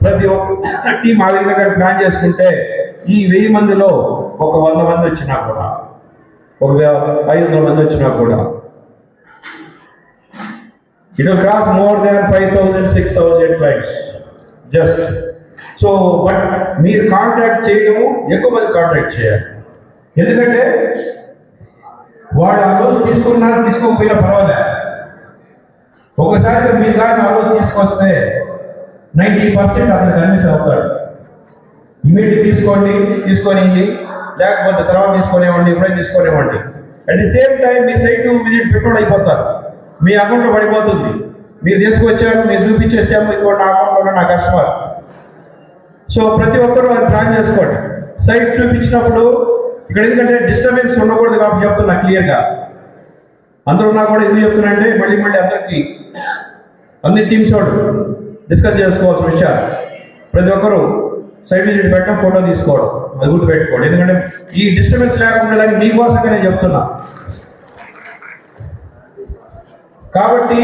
ప్రతి ఒక్క టీం ఆ విధంగా ప్లాన్ చేసుకుంటే ఈ 1000 మందిలో ఒక 100 మంది వచ్చినా కూడా, ఒక 500 మంది వచ్చినా కూడా it will cost more than 5,000-6,000 clients just. So but మీరు కాంటాక్ట్ చేయడము ఎక్కువ మంది కాంటాక్ట్ చేయాలి. ఎందుకంటే వాడు ఆ రోజు తీసుకోకపోయినా పర్వాలేదు. ఒకసారి మీరు కానీ ఆ రోజు తీసుకొస్తే 90% అతను కన్విన్స్ అవుతాడు. ఇమీడియట్ తీసుకొని లేకపోతే తర్వాత తీసుకునేవ్వండి, ఇప్పుడే తీసుకునేవ్వండి. అట్ ది సేమ్ టైం మీ సైట్ విజిట్ పెట్రోల్ అయిపోతారు, మీ అకౌంట్లో పడిపోతుంది. మీరు తీసుకొచ్చారు, మీరు చూపించేసాము, ఇదిగో నా అకౌంట్లో నా కస్టమర్. సో ప్రతి ఒక్కరూ అది ప్లాన్ చేసుకోండి. సైట్ చూపించినప్పుడు ఇక్కడ ఎందుకంటే డిస్టర్బెన్స్ ఉండకూడదు కాబట్టి చెప్తున్నా క్లియర్గా. అందరూ ఉన్నా కూడా ఎందుకు చెప్తున్నా అంటే మళ్ళీ అందరికీ అన్ని టీమ్స్ వాడు డిస్కస్ చేసుకోవాల్సిన విషయాలు. ప్రతి ఒక్కరూ సైట్ విజిట్ పెట్టడం, ఫోటో తీసుకోవడం, అది గుర్తుపెట్టుకోండి. ఎందుకంటే ఈ డిస్టర్బెన్స్ లేకుండా దాన్ని మీకోసంగా నేను చెప్తున్నా. కాబట్టి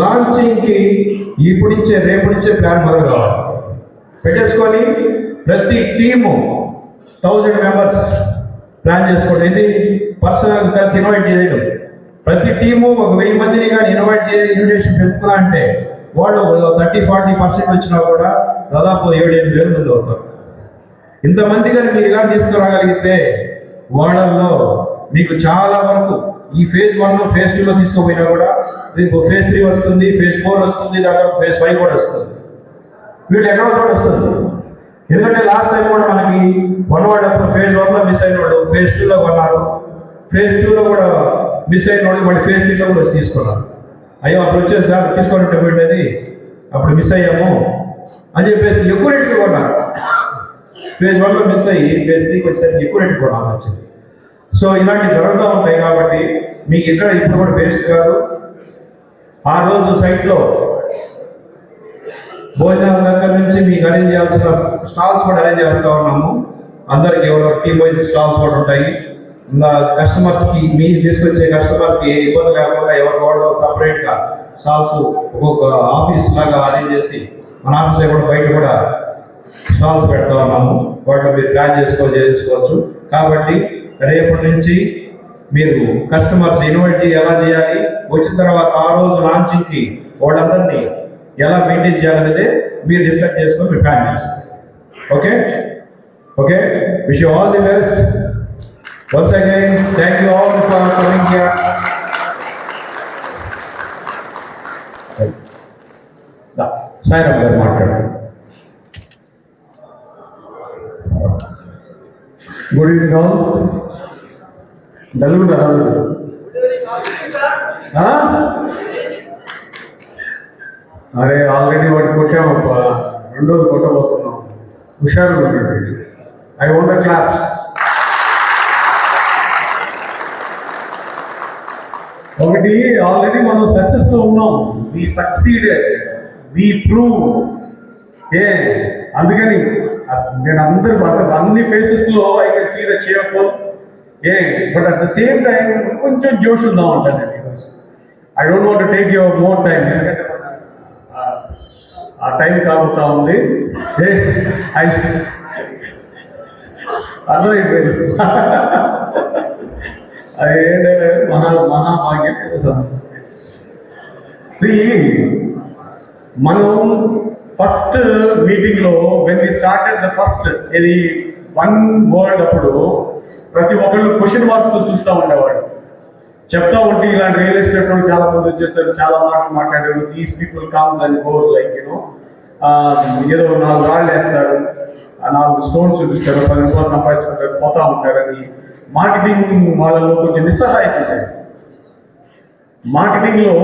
లాంచింగ్కి ఇప్పుడు నుంచే రేపు నుంచే ప్లాన్ మొదలు కావాలి. పెట్టేసుకొని ప్రతి టీము 1000 మెంబర్స్ ప్లాన్ చేసుకోండి. ఇది పర్సనల్ కలిసి ఇన్వైట్ చేయడం. ప్రతి టీము ఒక 1000 మందిని కానీ ఇన్విటేషన్ పెట్టుకున్నా అంటే వాళ్ళు 30-40% వచ్చినా కూడా దాదాపు 7-8 వేల మంది అవుతారు. ఇంతమంది కానీ మీరు ఇలా తీసుకురాగలిగితే వాళ్ళల్లో మీకు చాలా వరకు ఈ ఫేజ్ 1 ఫేజ్ 2లో తీసుకుపోయినా కూడా రేపు ఫేజ్ 3 వస్తుంది, ఫేజ్ 4 వస్తుంది, దాదాపు ఫేజ్ 5 కూడా వస్తుంది. వీళ్ళు ఎక్కడో చోట వస్తుంది. ఎందుకంటే లాస్ట్ టైం కూడా మనకి వన్ అప్పుడు ఫేజ్ 1లో మిస్ అయిన వాళ్ళు ఫేజ్ 2లో కొన్నారు, ఫేజ్ 2లో కూడా మిస్ అయిన వాళ్ళు మళ్ళీ ఫేజ్ 3లో కూడా వచ్చి తీసుకున్నారు. అయ్యో అప్పుడు వచ్చేసి సార్ తీసుకోవాలంటే పెట్టేది అప్పుడు మిస్ అయ్యాము అని చెప్పేసి ఎక్కువ రేటుకి కొన్నారు. ఫేజ్ 1లో మిస్ అయ్యి ఫేజ్ 3కి వచ్చేసరికి ఎక్కువ రేటుకి కొనాలి వచ్చింది. సో ఇలాంటివి జరుగుతూ ఉంటాయి. కాబట్టి మీకు ఇక్కడ ఇప్పుడు కూడా వేస్ట్ కాదు. ఆ రోజు సైట్లో భోజనాల దగ్గర నుంచి మీకు అరేంజ్ చేయాల్సిన స్టాల్స్ కూడా అరేంజ్ చేస్తూ ఉన్నాము. అందరికి ఎవరో టీమ్ వైజ్ స్టాల్స్ కూడా ఉంటాయి. ఇంకా కస్టమర్స్కి మీరు తీసుకొచ్చే కస్టమర్కి ఇబ్బంది లేకుండా ఎవరికి వాళ్ళు సపరేట్గా స్టాల్స్ ఒక్కొక్క ఆఫీస్ లాగా అరేంజ్ చేసి మన ఆఫీస్ కూడా బయట కూడా స్టాల్స్ పెడతా ఉన్నాము. వాటిలో మీరు ప్లాన్ చేసుకోవచ్చు. కాబట్టి రేపటి నుంచి మీరు కస్టమర్స్ ఇన్వైట్ ఎలా చేయాలి, వచ్చిన తర్వాత ఆ రోజు లాంచింగ్కి వాళ్ళందరినీ ఎలా మెయింటైన్ చేయాలనేది మీరు డిస్కస్ చేసుకొని మీరు ప్లాన్ చేసుకోండి. Okay wish you all the best. Once again thank you all for coming here. Sairam గారు మాట్లాడండి. Good evening all. డల్గుంటారా? అరే ఆల్రెడీ వాటి కొట్టామప్ప, రెండోది కొట్టబోతున్నాం. హుషారు ఉండండి. I want the claps. ఒకటి ఆల్రెడీ మనం సక్సెస్లో ఉన్నాం. We succeeded, we prove. అందుకని నేను అందరూ అన్ని ఫేసెస్లో I can see the cheerful. But at the same time కొంచెం జోష్ ఉందాం అంటాను నేను ఈరోజు. I don't want to take your more time, ఎందుకంటే ఆ టైం కాబోతా ఉంది. అర్థమైపోయింది. అదేంటే మహాభాగ్యం. మనం ఫస్ట్ మీటింగ్లో when we started the first ఇది వన్ వరల్డ్ అప్పుడు ప్రతి ఒక్కళ్ళు క్వశ్చన్ మార్క్స్తో చూస్తూ ఉండేవాడు. చెప్తా ఉంటే ఇలాంటి రియల్ ఎస్టేట్ వాళ్ళు చాలా మంది వచ్చేసారు, చాలా మాటలు మాట్లాడారు. These people comes and goes like ఏదో 4 రాళ్ళు వేస్తారు, 4 స్టోన్స్ చూపిస్తారు, 10 రూపాయలు సంపాదించుకుంటారు, పోతా ఉంటారని మార్కెటింగ్ వాళ్ళలో కొంచెం నిస్సహాయత ఉంటాయి. మార్కెటింగ్లో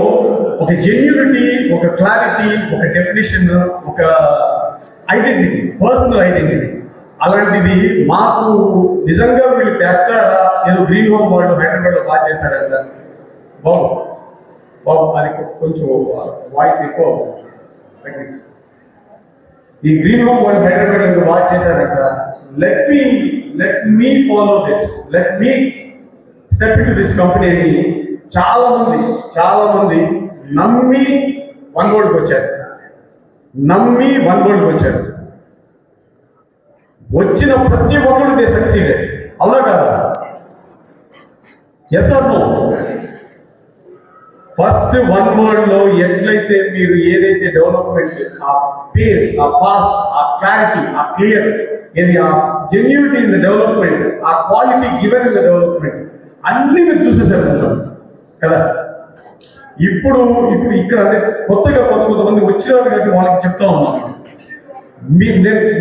ఒక జెన్యూనిటీ, ఒక క్లారిటీ, ఒక డెఫినేషన్, ఒక ఐడెంటిటీ, పర్సనల్ ఐడెంటిటీ, అలాంటిది మాకు నిజంగా వీళ్ళు తెస్తారా? ఏదో గ్రీన్ హోమ్ వాళ్ళు హైదరాబాద్లో బాగా చేశారంట. బాబు అది కొంచెం వాయిస్ ఎక్కువ. ఈ గ్రీన్ హోమ్ వాళ్ళు హైదరాబాద్లో బాగా చేశారంట. Let me follow this, let me step in to this company అని చాలా మంది నమ్మి వన్ వరల్డ్కి వచ్చారు. వచ్చిన ప్రతి ఒక్కరు దే సక్సీడెడ్. అవునా కాదా? Yes or no? First one వరల్డ్లో ఎట్లయితే మీరు ఏదైతే డెవలప్మెంట్, ఆ పేస్, ఆ ఫాస్ట్, ఆ క్లారిటీ, ఆ క్లియర్, ఆ జెన్యూనిటీ ఇన్ ద డెవలప్మెంట్, ఆ quality given in the development అన్ని మీరు చూసేసారు కదా. ఇప్పుడు ఇక్కడ కొత్తగా కొంతమంది వచ్చినారు కాబట్టి వాళ్ళకి చెప్తా ఉన్నాను.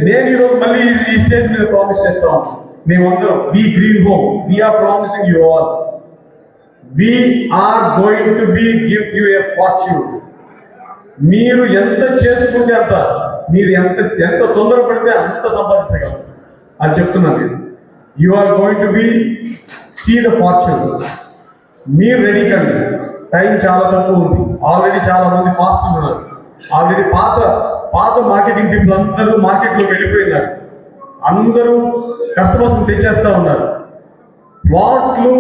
నేను ఈరోజు మళ్ళీ ఈ స్టేజ్ మీద ప్రామిస్ చేస్తా ఉన్నాను. మేమందరం we green home we're promising you all we're going to be give you a fortune. మీరు ఎంత చేసుకుంటే అంత, మీరు ఎంత తొందరపడితే అంత సంపాదించగలరు అని చెప్తున్నాను నేను. You are going to be see the fortune. మీరు రెడీ కండి, టైం చాలా తక్కువ ఉంది. ఆల్రెడీ చాలా మంది ఫాస్ట్ ఉన్నారు. ఆల్రెడీ పాత మార్కెటింగ్ పీపుల్ అందరూ మార్కెట్లోకి వెళ్ళిపోయినారు. అందరూ కస్టమర్స్ని తెచ్చేస్తా ఉన్నారు. ప్లాట్లు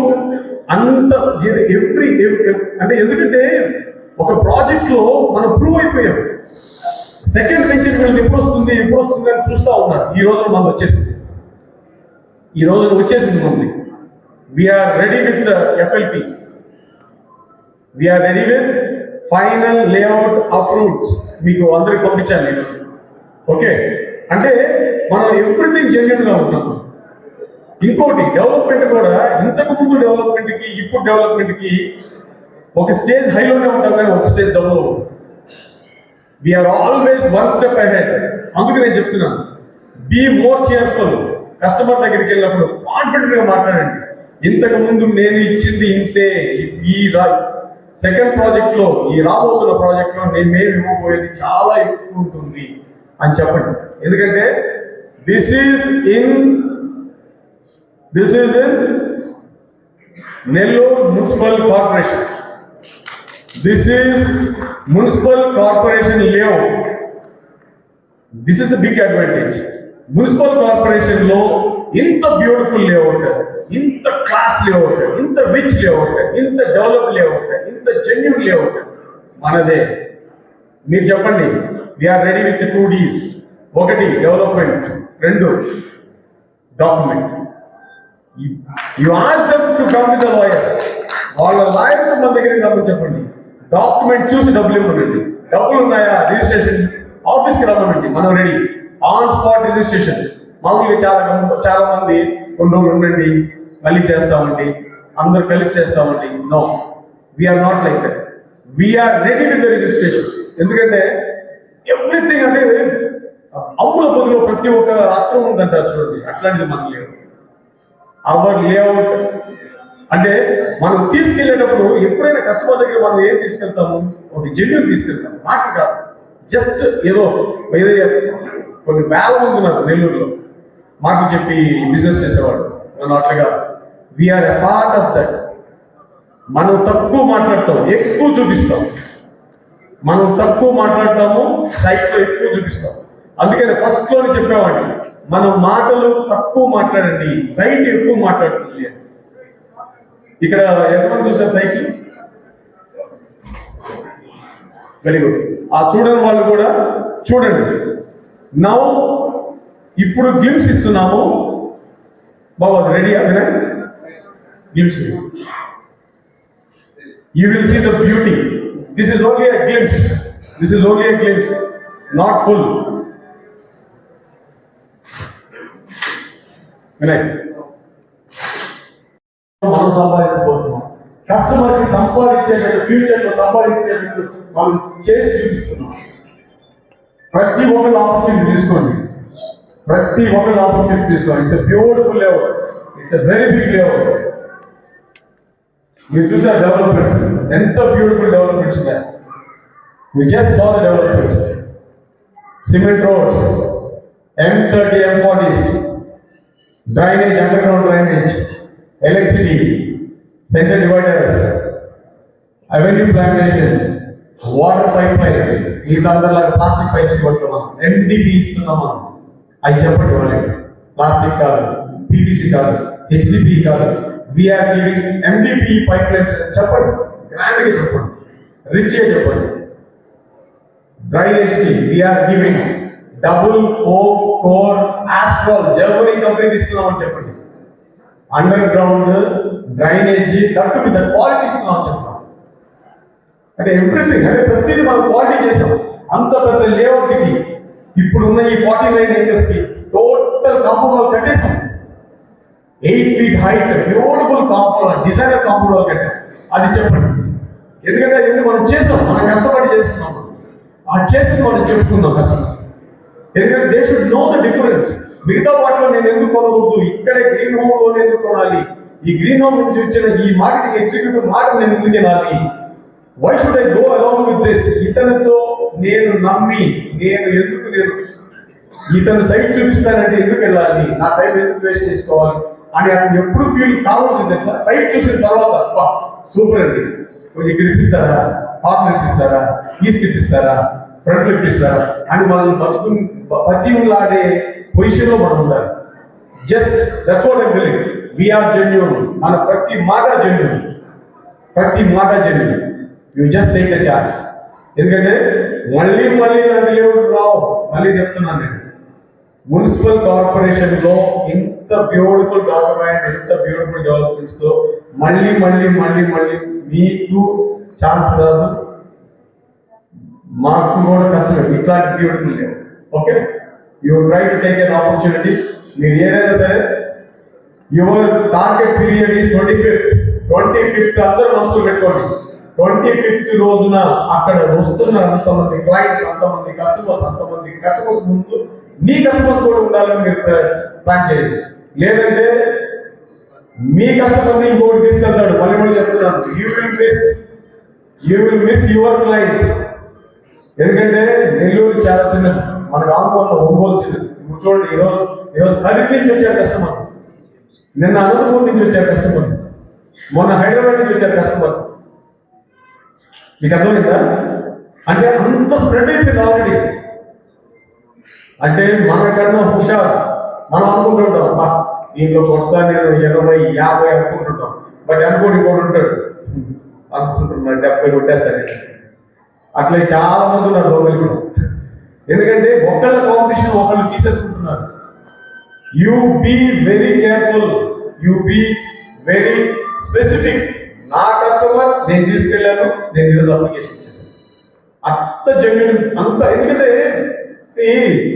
అంత అంటే ఎందుకంటే ఒక ప్రాజెక్ట్ లో మనం ప్రూవ్ అయిపోయాం. సెకండ్ వెంచర్ వీళ్ళకి ఎప్పుడు వస్తుంది అని చూస్తూ ఉన్నారు. ఈ రోజు మనకు వచ్చేసింది, మనకి. We're ready with FLPs, we're ready with final layout approveds. మీకు అందరికి పంపించాలి ఈరోజు. ఓకే, అంటే మనం ఎవ్రీథింగ్ జెన్యూన్ గా ఉంటాం. ఇంకోటి డెవలప్మెంట్ కూడా, ఇంతకు ముందు డెవలప్మెంట్ కి ఇప్పుడు డెవలప్మెంట్ కి ఒక స్టేజ్ హైలోనే ఉంటాం కానీ ఒక స్టేజ్ డౌన్లో ఉంటాం. We're always one step ahead. అందుకు నేను చెప్తున్నాను, బీ మోర్ చియర్ఫుల్. కస్టమర్ దగ్గరికి వెళ్ళినప్పుడు కాన్ఫిడెంట్ గా మాట్లాడండి. ఇంతకు ముందు నేను ఇచ్చింది ఇంతే, ఈ సెకండ్ ప్రాజెక్ట్ లో, ఈ రాబోతున్న ప్రాజెక్ట్ లో మేము ఇవ్వబోయేది చాలా ఎక్కువ ఉంటుంది అని చెప్పండి. ఎందుకంటే this is in Nellore municipal corporation. This is municipal corporation layout. This is a big advantage. Municipal corporation లో ఇంత బ్యూటిఫుల్ లేఅవుట్, ఇంత క్లాస్ లేఅవుట్, ఇంత రిచ్ లేఅవుట్, ఇంత డెవలప్ లేఅవుట్, ఇంత జెన్యూన్ లేఅవుట్ మనదే. మీరు చెప్పండి, we're ready with 2 Ds. 1 development, 2 document. You ask them to come with the lawyer. వాళ్ళ లాయర్ మన దగ్గరికి రమ్మని చెప్పండి. డాక్యుమెంట్ చూసి డబ్బులు ఇవ్వనండి. డబ్బులు ఉన్నాయా, రిజిస్ట్రేషన్ ఆఫీస్కి రమ్మనండి, మనం రెడీ. On spot registration. మామూలుగా చాలా మంది కొన్ని రోజులు ఉండండి, మళ్ళీ చేస్తామండి, అందరు కలిసి చేస్తామండి. No, we're not like that. We're ready with the registration. ఎందుకంటే ఎవ్రీథింగ్ అంటే అమ్ముల పొదిలో ప్రతి ఒక్క అస్త్రం ఉందంటారు చూడండి, అట్లాంటిది మనకు లేదు. అవర్ లేఅవుట్ అంటే మనం తీసుకెళ్ళేటప్పుడు ఎప్పుడైనా కస్టమర్ దగ్గర మనం ఏం తీసుకెళ్తాము, ఒక జెన్యూన్ తీసుకెళ్తాము. మాటలు కాదు, జస్ట్ ఏదో కొన్ని వేల మంది ఉన్నారు నెల్లూరులో మాటలు చెప్పి బిజినెస్ చేసేవాడు. మనం అట్లా we're a part of that. మనం తక్కువ మాట్లాడతాం, ఎక్కువ చూపిస్తాం. మనం తక్కువ మాట్లాడతాము, సైట్లో ఎక్కువ చూపిస్తాం. అందుకని ఫస్ట్ లోనే చెప్పేవాడిని, మనం మాటలు తక్కువ మాట్లాడండి, సైట్ ఎక్కువ మాట్లాడుతుంది. ఇక్కడ ఎంతమంది చూసారు సైకిల్? Very good. ఆ చూడని వాళ్ళు కూడా చూడండి. నౌ ఇప్పుడు గ్లిమ్స్ ఇస్తున్నాము. బాబు అది రెడీ అదేనా? Glimpse. You will see the beauty. This is only a glimpse. This is only a glimpse, not full. మనం సంపాదించబోతున్నాం. కస్టమర్కి సంపాదించేటట్టు, ఫ్యూచర్ లో సంపాదించేటట్టు మనం చేసి చూపిస్తున్నాం. ప్రతి ఒక్కరు ఆపర్చునిటీ తీసుకోండి. It's a beautiful layout, it's a very big layout. మీరు చూసారు డెవలప్మెంట్స్, ఎంత బ్యూటిఫుల్ డెవలప్మెంట్స్ ఉన్నాయి. We just saw the developments. Cement roads, M30, M40s, drainage, underground drainage, electricity, center dividers, avenue plantation, water pipeline. ఈ దాంట్లో plastic pipes ఇవ్వట్లేమా, MDP ఇస్తున్నామా? అది చెప్పండి వాళ్ళకి. ప్లాస్టిక్ కాదు, PVC కాదు, HDP కాదు, we're giving MDP pipelines చెప్పండి. గ్రాండ్గా చెప్పండి, రిచ్గా చెప్పండి. డ్రైనేజ్ కి we're giving double 4 core Astral Germany company ఇస్తున్నామని చెప్పండి. అండర్ గ్రౌండ్ డ్రైనేజ్ దట్టు మీద క్వాలిటీ ఇస్తున్నామని చెప్పండి. అంటే ఎవ్రీథింగ్, అంటే ప్రతిదీ మనం క్వాలిటీ చేసాం. అంత పెద్ద లేఅవుట్ కి ఇప్పుడున్న ఈ 49 acres కి టోటల్ కాంపౌండ్ వాల్ కట్టేసాం. 8 feet height beautiful compound, designer compound wall కట్టాం. అది చెప్పండి. ఎందుకంటే అవన్నీ మనం చేసాం, మనం కష్టపడి చేస్తున్నాం. ఆ చేసి మనం చెప్పుకుందాం కస్టమర్స్. ఎందుకంటే they should know the difference. మిగతా వాటిలో నేను ఎందుకు కొనకూడదు, ఇక్కడే గ్రీన్ హోమ్ లో ఎందుకు కొనాలి, ఈ గ్రీన్ హోమ్ నుంచి వచ్చిన ఈ మార్కెటింగ్ ఎగ్జిక్యూటివ్ మాట నేను ఎందుకు వినాలి, why should I go along with this, ఇతనితో నేను నమ్మి నేను ఇతను సైట్ చూపిస్తానంటే ఎందుకు వెళ్ళాలి, నా టైం ఎందుకు వేస్ట్ చేసుకోవాలి అని అతను ఎప్పుడు ఫీల్ కావాలి. సైట్ చూసిన తర్వాత సూపర్ అండి, కొంచెం ఇక్కడ ఇప్పిస్తారా, టాప్ ఇప్పిస్తారా, ఈస్ట్ ఇప్పిస్తారా, ఫ్రంట్ ఇప్పిస్తారా అని మనం బతిలాడే పొజిషన్ లో మనం ఉండాలి. Just that's what I believe, we're genuine, మన ప్రతి మాట genuine, you just take the chance. ఎందుకంటే మళ్ళీ ఇలాంటి లేవుడు రావు. మళ్ళీ చెప్తున్నాను నేను, మున్సిపల్ కార్పొరేషన్ లో ఇంత బ్యూటిఫుల్ గవర్నమెంట్, ఇంత బ్యూటిఫుల్ డెవలప్మెంట్స్ తో మళ్ళీ మీకు ఛాన్స్ రాదు, మాకు కూడా కష్టమే ఇట్లాంటి బ్యూటిఫుల్ లేవు. Okay, you try to take an opportunity. మీరు ఏదైనా సరే, your target period is 25th అందరూ మనసులో పెట్టుకోండి. 25th రోజున అక్కడ వస్తున్న అంతమంది క్లయింట్స్, అంతమంది కస్టమర్స్ ముందు మీ కస్టమర్స్ కూడా ఉండాలని మీరు ప్లాన్ చేయండి. లేదంటే మీ కస్టమర్ని ఇంకోటి తీసుకెళ్తాడు. మళ్ళీ చెప్తున్నాను, you will miss your client. ఎందుకంటే నెల్లూరు చాలా చిన్నది, మనకు ఆనుకోవడం ఒంగోలు చిన్నది. ఇప్పుడు చూడండి, ఈరోజు కదిరి నుంచి వచ్చారు కస్టమర్, నిన్న అనంతపూర్ నుంచి వచ్చారు కస్టమర్, మొన్న హైదరాబాద్ నుంచి వచ్చారు కస్టమర్. మీకు అర్థమైందా? అంటే అంత స్ప్రెడ్ అయిపోయింది ఆల్రెడీ. అంటే మనకన్నా హుషారు మనం అనుకుంటుంటాం, దీంట్లో కొత్త నేను 20, 50 అనుకుంటుంటాం. బట్ ఇంకోటి ఉంటాడు అనుకుంటున్నాడు 70 కొట్టేస్తాను. అట్లా చాలా మంది ఉన్నారు లోపలికి. ఎందుకంటే ఒకళ్ళ కాంపిటీషన్ ఒకళ్ళు తీసేసుకుంటున్నారు. You be very careful, you be very specific. నా కస్టమర్ నేను తీసుకెళ్ళాను, నేను ఈరోజు అప్లికేషన్ ఇచ్చేసాను, అంత జెన్యూన్ అంత. ఎందుకంటే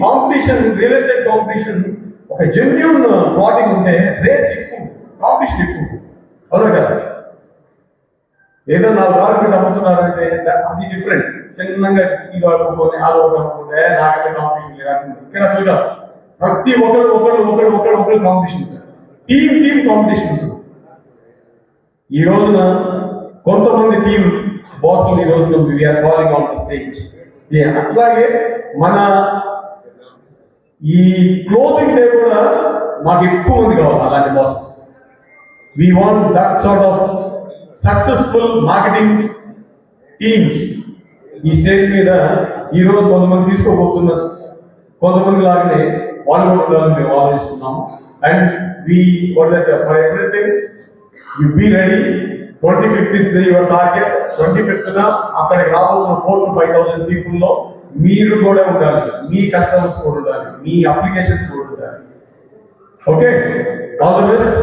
కాంపిటీషన్, రియల్ ఎస్టేట్ కాంపిటీషన్ ఒక జెన్యూన్ ప్లాటింగ్ ఉంటే రేస్ ఎక్కువ, కాంపిటీషన్ ఎక్కువ, అవునా కదా? ఏదో 4 కార్పెట్ అమ్ముతున్నారంటే అది డిఫరెంట్. చిన్నగా ఇది అమ్ముకొని అది ఒకటి అమ్ముకుంటే నాకైతే కాంపిటీషన్ లేదు. ఇక్కడ అట్లా ప్రతి ఒకళ్ళు కాంపిటీషన్ ఉంటుంది, టీం కాంపిటీషన్ ఉంటుంది. ఈ రోజున కొంతమంది టీం బాస్లు ఈ రోజున we're calling on the stage. అట్లాగే మన ఈ క్లోజింగ్ డే కూడా మాకు ఎక్కువ మంది కావాలి అలాంటి bosses. We want that sort of successful marketing teams. ఈ స్టేజ్ మీద ఈ రోజు కొంతమంది తీసుకోబోతున్న కొంతమంది లాగానే వాళ్ళు కూడా ఉండాలని మేము ఆలోచిస్తున్నాము. And for everything you be ready. 25th is your target. 25th అక్కడికి రాబోతున్న 4,000 to 5,000 people లో మీరు కూడా ఉండాలి, మీ కస్టమర్స్ కూడా ఉండాలి, మీ అప్లికేషన్స్ కూడా ఉండాలి. Okay, all the best.